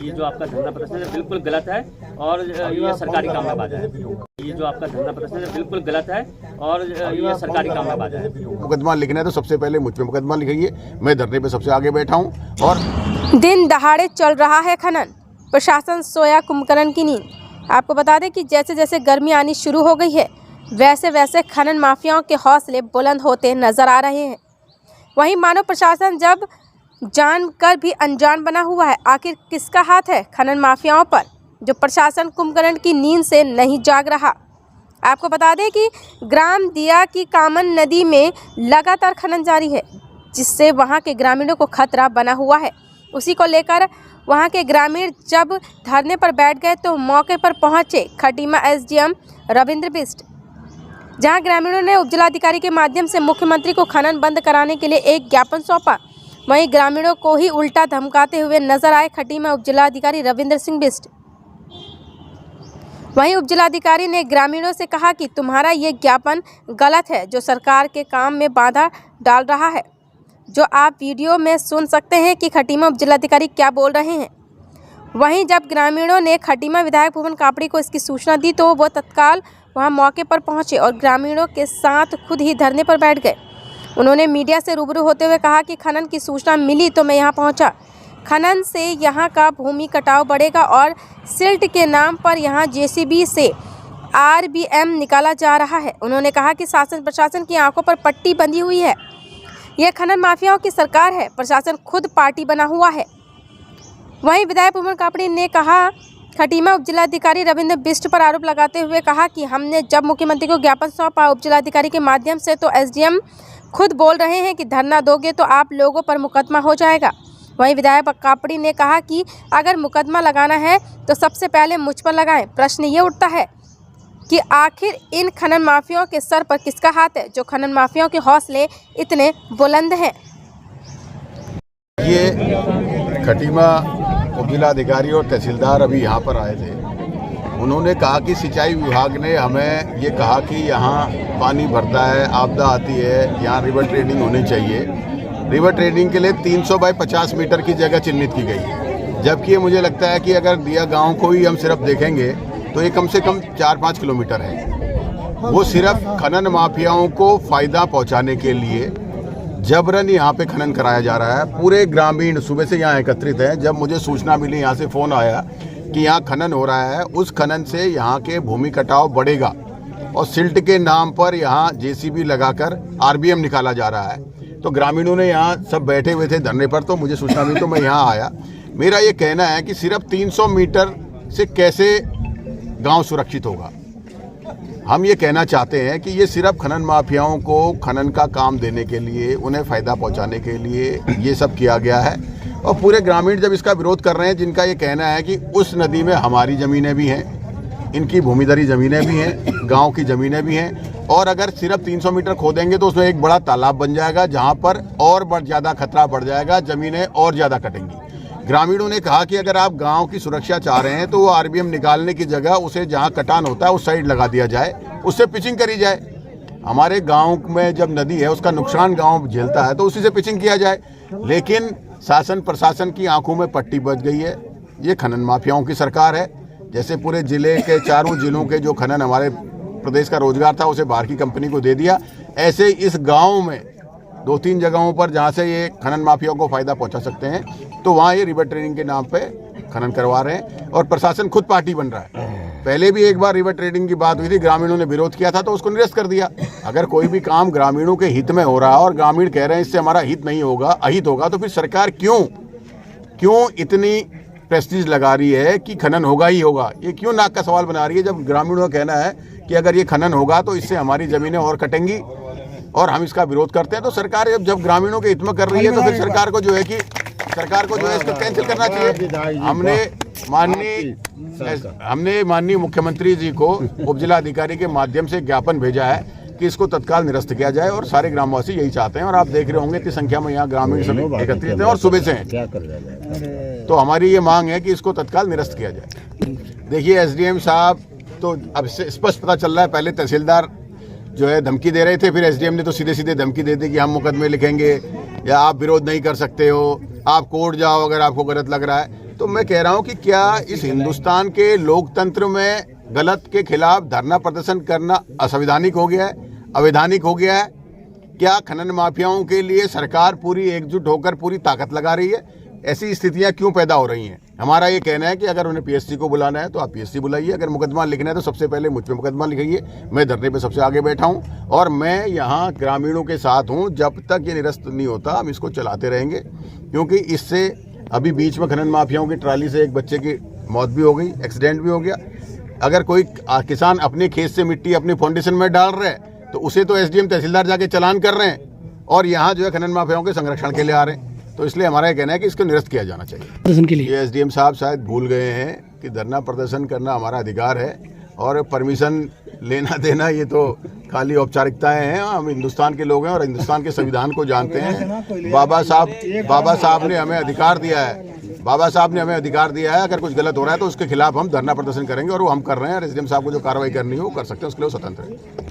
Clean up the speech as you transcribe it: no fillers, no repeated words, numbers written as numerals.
ये जो आपका धंधा प्रदर्शन है बिल्कुल गलत है और ये सरकारी काम में बाधा है। ये जो आपका धंधा प्रदर्शन है बिल्कुल गलत है और ये सरकारी काम में बाधा है। मुकदमा लिखना है तो सबसे पहले मुझ पे मुकदमा लिखिए। मैं धरने पे सबसे आगे बैठा हूँ। और दिन दहाड़े चल रहा है खनन, प्रशासन सोया कुंभकर्ण की नींद। आपको बता दें कि जैसे जैसे गर्मी आनी शुरू हो गई है वैसे वैसे खनन माफियाओं के हौसले बुलंद होते नजर आ रहे हैं। वहीं मानव प्रशासन जब जानकर भी अनजान बना हुआ है। आखिर किसका हाथ है खनन माफियाओं पर, जो प्रशासन कुंभकर्ण की नींद से नहीं जाग रहा। आपको बता दें कि ग्राम दिया की कामन नदी में लगातार खनन जारी है, जिससे वहां के ग्रामीणों को खतरा बना हुआ है। उसी को लेकर वहां के ग्रामीण जब धरने पर बैठ गए तो मौके पर पहुंचे खटीमा एसडीएम रविंद्र बिष्ट, जहां ग्रामीणों ने उपजिलाधिकारी के माध्यम से मुख्यमंत्री को खनन बंद कराने के लिए एक ज्ञापन सौंपा। वहीं ग्रामीणों को ही उल्टा धमकाते हुए नजर आए खटीमा उपजिलाधिकारी रविंद्र सिंह बिष्ट। वहीं उपजिलाधिकारी ने ग्रामीणों से कहा कि तुम्हारा ये ज्ञापन गलत है, जो सरकार के काम में बाधा डाल रहा है। जो आप वीडियो में सुन सकते हैं कि खटीमा उपजिलाधिकारी क्या बोल रहे हैं। वहीं जब ग्रामीणों ने खटीमा विधायक भुवन कापड़ी को इसकी सूचना दी तो वो तत्काल वहां मौके पर पहुंचे और ग्रामीणों के साथ खुद ही धरने पर बैठ गए। उन्होंने मीडिया से रूबरू होते हुए कहा कि खनन की सूचना मिली तो मैं यहां पहुंचा। खनन से यहां का भूमि कटाव बढ़ेगा और सिल्ट के नाम पर यहां जेसीबी से आरबीएम निकाला जा रहा है। उन्होंने कहा कि शासन प्रशासन की आंखों पर पट्टी बंधी हुई है। यह खनन माफियाओं की सरकार है, प्रशासन खुद पार्टी बना हुआ है। वहीं विधायक भुवन कापड़ी ने कहा, खटीमा उपजिलाधिकारी रविंद्र बिष्ट पर आरोप लगाते हुए कहा कि हमने जब मुख्यमंत्री को ज्ञापन सौंपा उपजिलाधिकारी के माध्यम से तो एसडीएम खुद बोल रहे हैं कि धरना दोगे तो आप लोगों पर मुकदमा हो जाएगा। वहीं विधायक कापड़ी ने कहा कि अगर मुकदमा लगाना है तो सबसे पहले मुझ पर लगाएं। प्रश्न ये उठता है कि आखिर इन खनन माफियाओं के सर पर किसका हाथ है, जो खनन माफियाओं के हौसले इतने बुलंद हैं। ये खटीमा उपजिलाधिकारी और तहसीलदार अभी यहाँ पर आए थे। उन्होंने कहा कि सिंचाई विभाग ने हमें ये कहा कि यहाँ पानी भरता है, आपदा आती है, यहाँ रिवर ट्रेडिंग होनी चाहिए। रिवर ट्रेडिंग के लिए 300 बाई 50 मीटर की जगह चिन्हित की गई, जबकि ये मुझे लगता है कि अगर दिया गांव को ही हम सिर्फ देखेंगे तो ये कम से कम 4-5 किलोमीटर है। वो सिर्फ खनन माफियाओं को फ़ायदा पहुंचाने के लिए जबरन यहाँ पे खनन कराया जा रहा है। पूरे ग्रामीण सुबह से यहाँ एकत्रित हैं। जब मुझे सूचना मिली, यहाँ से फ़ोन आया कि यहाँ खनन हो रहा है, उस खनन से यहाँ के भूमि कटाव बढ़ेगा और सिल्ट के नाम पर यहाँ जेसीबी लगाकर आरबीएम निकाला जा रहा है। तो ग्रामीणों ने यहाँ सब बैठे हुए थे धरने पर, तो मुझे सूचना मिली तो मैं यहाँ आया। मेरा ये कहना है कि सिर्फ 300 मीटर से कैसे गांव सुरक्षित होगा। हम ये कहना चाहते हैं कि ये सिर्फ खनन माफियाओं को खनन का काम देने के लिए, उन्हें फ़ायदा पहुंचाने के लिए ये सब किया गया है। और पूरे ग्रामीण जब इसका विरोध कर रहे हैं, जिनका ये कहना है कि उस नदी में हमारी ज़मीनें भी हैं, इनकी भूमिधरी ज़मीनें भी हैं, गांव की ज़मीनें भी हैं, और अगर सिर्फ 300 मीटर खोदेंगे तो उसमें एक बड़ा तालाब बन जाएगा, जहाँ पर और ज़्यादा खतरा बढ़ जाएगा, ज़मीनें और ज़्यादा कटेंगी। ग्रामीणों ने कहा कि अगर आप गांव की सुरक्षा चाह रहे हैं तो वो आरबीएम निकालने की जगह उसे जहां कटान होता है उस साइड लगा दिया जाए, उससे पिचिंग करी जाए। हमारे गांव में जब नदी है उसका नुकसान गांव झेलता है तो उसी से पिचिंग किया जाए। लेकिन शासन प्रशासन की आंखों में पट्टी बच गई है। ये खनन माफियाओं की सरकार है। जैसे पूरे जिले के चारों जिलों के जो खनन हमारे प्रदेश का रोजगार था उसे बाहर की कंपनी को दे दिया, ऐसे इस गाँव में 2-3 जगहों पर जहां से ये खनन माफियाओं को फ़ायदा पहुंचा सकते हैं तो वहां ये रिवर ट्रेडिंग के नाम पे खनन करवा रहे हैं और प्रशासन खुद पार्टी बन रहा है। पहले भी एक बार रिवर ट्रेडिंग की बात हुई थी, ग्रामीणों ने विरोध किया था तो उसको निरस्त कर दिया। अगर कोई भी काम ग्रामीणों के हित में हो रहा है और ग्रामीण कह रहे हैं इससे हमारा हित नहीं होगा, अहित होगा, तो फिर सरकार क्यों इतनी प्रेस्टीज लगा रही है कि खनन होगा ही होगा? ये क्यों नाक का सवाल बना रही है, जब ग्रामीणों का कहना है कि अगर ये खनन होगा तो इससे हमारी ज़मीनें और कटेंगी और हम इसका विरोध करते हैं। तो सरकार जब ग्रामीणों के हित में कर रही है तो फिर सरकार को जो है इसको कैंसिल करना चाहिए। हमने माननीय मुख्यमंत्री जी को उपजिलाधिकारी के माध्यम से ज्ञापन भेजा है कि इसको तत्काल निरस्त किया जाए और सारे ग्रामवासी यही चाहते हैं। और आप देख रहे होंगे इतनी संख्या में यहाँ ग्रामीण सभी एकत्रित हैं और सुबह से हैं। तो हमारी ये मांग है कि इसको तत्काल निरस्त किया जाए। देखिए एसडीएम साहब तो अब स्पष्ट पता चल रहा है, पहले तहसीलदार जो है धमकी दे रहे थे, फिर एसडीएम ने तो सीधे सीधे धमकी दे दी कि हम मुकदमे लिखेंगे या आप विरोध नहीं कर सकते हो, आप कोर्ट जाओ अगर आपको गलत लग रहा है। तो मैं कह रहा हूं कि क्या इस हिंदुस्तान के लोकतंत्र में गलत के खिलाफ धरना प्रदर्शन करना असंवैधानिक हो गया है, अवैधानिक हो गया है? क्या खनन माफियाओं के लिए सरकार पूरी एकजुट होकर पूरी ताकत लगा रही है? ऐसी स्थितियां क्यों पैदा हो रही हैं? हमारा ये कहना है कि अगर उन्हें पीएससी को बुलाना है तो आप पीएससी बुलाइए, अगर मुकदमा लिखना है तो सबसे पहले मुझ पे मुकदमा लिखिए। मैं धरने पे सबसे आगे बैठा हूं और मैं यहाँ ग्रामीणों के साथ हूं। जब तक ये निरस्त नहीं होता हम इसको चलाते रहेंगे, क्योंकि इससे अभी बीच में खनन माफियाओं की ट्राली से एक बच्चे की मौत भी हो गई, एक्सीडेंट भी हो गया। अगर कोई किसान अपने खेत से मिट्टी अपनी फाउंडेशन में डाल रहे हैं तो उसे तो एसडीएम तहसीलदार जाके चालान कर रहे हैं और यहाँ जो है खनन माफियाओं के संरक्षण के लिए आ रहे हैं। तो इसलिए हमारा ये कहना है कि इसको निरस्त किया जाना चाहिए। प्रदर्शन के लिए ये एसडीएम साहब शायद भूल गए हैं कि धरना प्रदर्शन करना हमारा अधिकार है और परमिशन लेना देना ये तो खाली औपचारिकताएं हैं। हम हिंदुस्तान के लोग हैं और हिंदुस्तान के संविधान को जानते हैं। बाबा साहब ने हमें अधिकार दिया है। बाबा साहब ने हमें अधिकार दिया है, अगर कुछ गलत हो रहा है तो उसके खिलाफ हम धरना प्रदर्शन करेंगे और वो हम कर रहे हैं। एसडीएम साहब को जो कार्रवाई करनी हो वो कर सकते हैं, उसके लिए स्वतंत्र है।